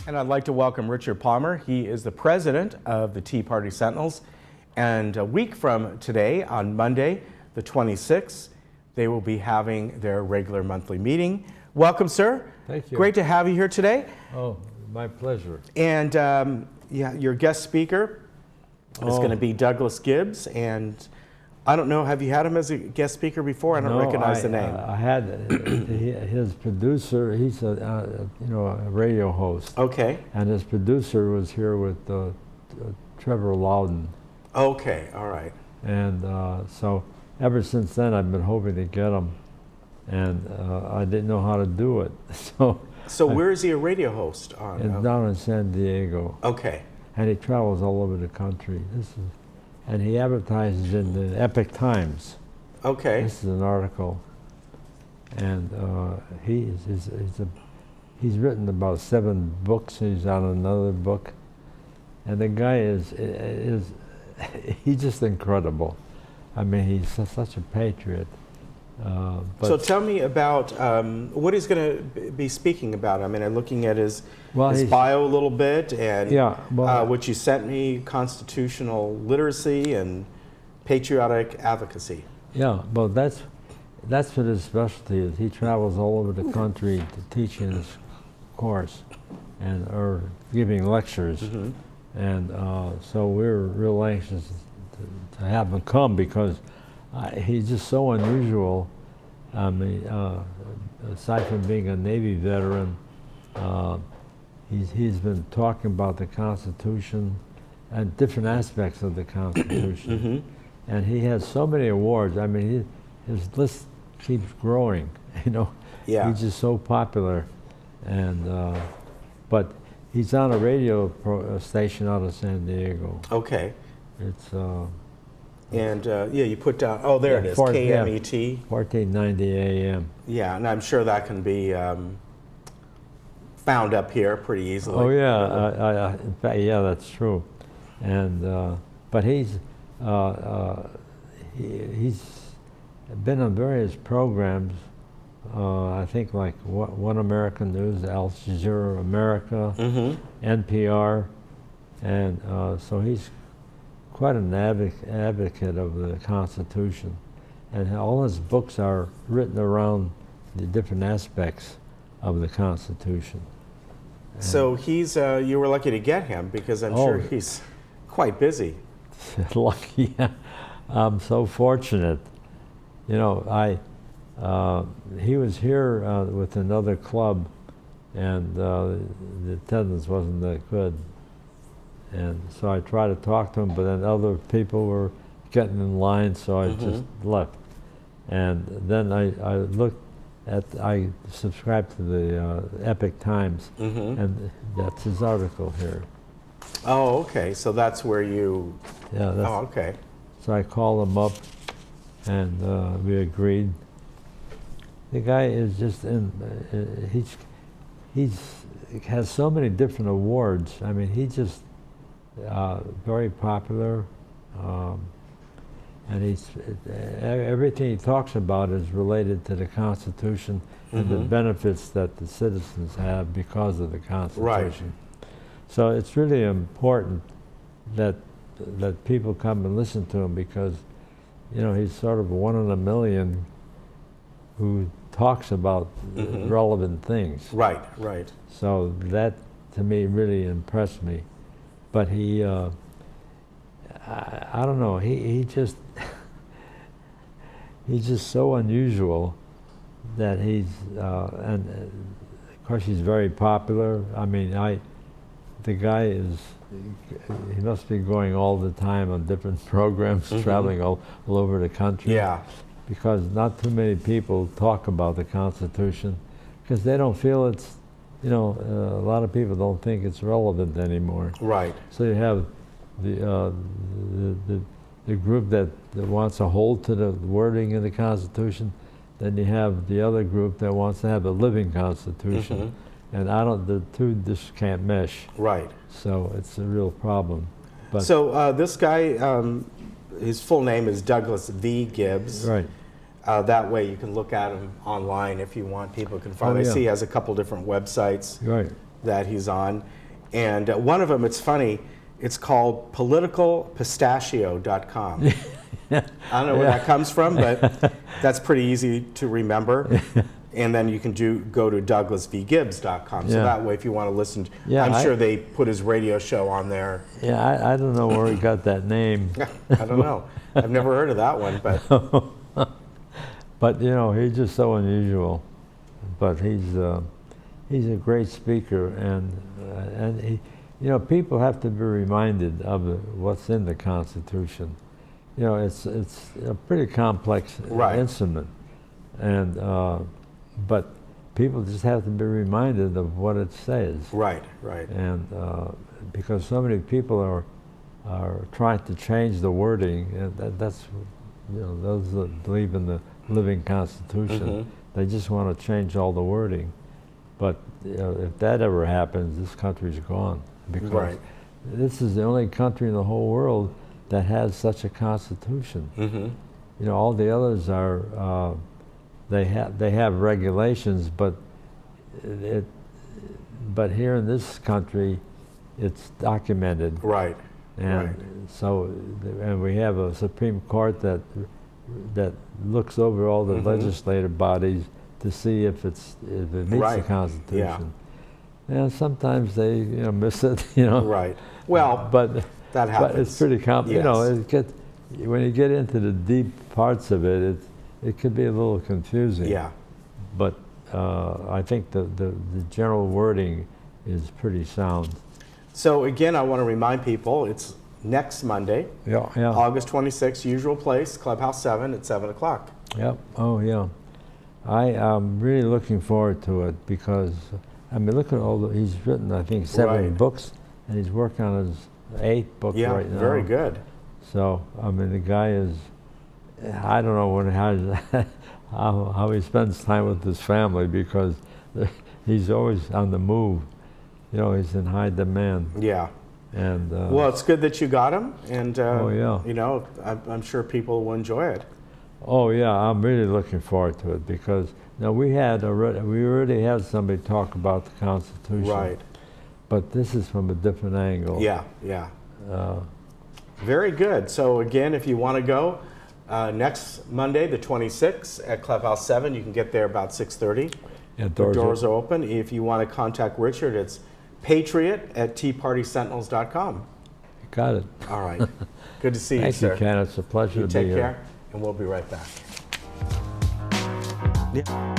And I'd like to welcome Richard Palmer. He is the president of the Tea Party Sentinels. And a week from today, on Monday, the 26th, they will be having their regular monthly meeting. Welcome, sir. Thank you. Great to have you here today. Oh, my pleasure. And yeah, your guest speaker is going to be Douglas Gibbs. And I don't know, have you had him as a guest speaker before? I don't recognize the name. I had his producer. He's a radio host. Okay. And his producer was here with Trevor Loudon. Okay, all right. And so ever since then, I've been hoping to get him, and I didn't know how to do it. So where is he a radio host on? Down in San Diego. Okay. And he travels all over the country. And he advertises in the Epic Times. Okay. This is an article, and he's written about 7 books. He's on another book, and the guy is he's just incredible. I mean, he's such a patriot. So tell me about what he's going to be speaking about. I mean, I'm looking at his bio a little bit, and what you sent me, constitutional literacy and patriotic advocacy. Yeah, well, that's what his specialty is. He travels all over the country to teach in his course or giving lectures. Mm-hmm. And so we're real anxious to have him come because he's just so unusual. I mean, aside from being a Navy veteran, he's been talking about the Constitution and different aspects of the Constitution. Mm-hmm. And he has so many awards. I mean, his list keeps growing. Yeah. He's just so popular. And but he's on a radio station out of San Diego. Okay. It's yeah, you put down, oh, there it is, KMET. 1490 AM. Yeah, and I'm sure that can be found up here pretty easily. Oh, yeah, in fact, yeah, that's true. And, but he's been on various programs, I think like One American News, Al Jazeera America, mm-hmm. NPR, and so he's quite an advocate of the Constitution, and all his books are written around the different aspects of the Constitution. And so he's you were lucky to get him because I'm sure he's quite busy. Lucky, I'm so fortunate. He was here with another club, and the attendance wasn't that good. And so I tried to talk to him, but then other people were getting in line, so I mm-hmm. just left. And then I subscribed to the Epic Times, mm-hmm. and that's his article here. Oh, okay. So that's where you. Yeah. Okay. So I called him up, and we agreed. The guy is just he has so many different awards. I mean, he just. Very popular, and everything he talks about is related to the Constitution mm-hmm. and the benefits that the citizens have because of the Constitution. Right. So it's really important that people come and listen to him because, he's sort of one in a million who talks about mm-hmm. relevant things. Right, right. So that, to me, really impressed me. But he, I don't know, he's just so unusual that he's, and of course he's very popular. I mean, the guy he must be going all the time on different programs, mm-hmm. traveling all over the country. Yeah. Because not too many people talk about the Constitution, because they don't feel it's, a lot of people don't think it's relevant anymore. Right. So you have the group that wants to hold to the wording in the Constitution, then you have the other group that wants to have a living Constitution, mm-hmm. and the two just can't mesh. Right. So it's a real problem. But so this guy, his full name is Douglas V. Gibbs. Right. That way you can look at him online if you want. People can find him. I see he has a couple different websites. Right. that he's on. And one of them, it's funny, it's called politicalpistachio.com. I don't know where that comes from, but that's pretty easy to remember. And then you can go to douglasvgibbs.com. So that way, if you want to listen, I'm sure they put his radio show on there. Yeah, I don't know where he got that name. I don't know. I've never heard of that one, but. But you know, he's just so unusual. But he's a great speaker, and he, you know, people have to be reminded of what's in the Constitution. You know, it's a pretty complex instrument, and but people just have to be reminded of what it says. Right, right. And because so many people are trying to change the wording, and that's, you know, those that believe in the living Constitution, they just want to change all the wording. But you know, if that ever happens, this country's gone, because this is the only country in the whole world that has such a constitution. You know, all the others are they have regulations, but here in this country, it's documented. Right. And so, and we have a Supreme Court that looks over all the legislative bodies to see if it meets the Constitution. And sometimes they, you know, miss it, you know. Right. Well, but that happens. But it's pretty you know, when you get into the deep parts of it, it could be a little confusing. Yeah. But I think the general wording is pretty sound. So again, I want to remind people, it's next Monday, August 26th, usual place, Clubhouse 7 at 7 o'clock. Yep. Oh, yeah. I am really looking forward to it because, I mean, look at he's written, I think, 7 books, and he's working on his 8th book right now. Yeah, very good. So, I mean, the guy is, I don't know how he spends time with his family, because he's always on the move. You know, he's in high demand. Yeah. And well, it's good that you got him, and you know, I'm sure people will enjoy it. Oh yeah, I'm really looking forward to it, because now we already had somebody talk about the Constitution. Right. But this is from a different angle. Yeah, yeah. Very good. So again, if you want to go next Monday, the 26th, at Clubhouse 7, you can get there about 6:30. Yeah, the doors are open. If you want to contact Richard, it's patriot@teapartysentiNels.com. Got it. All right. Good to see you, sir. Thank you, Ken. It's a pleasure to be here. Take care, and we'll be right back. Yeah.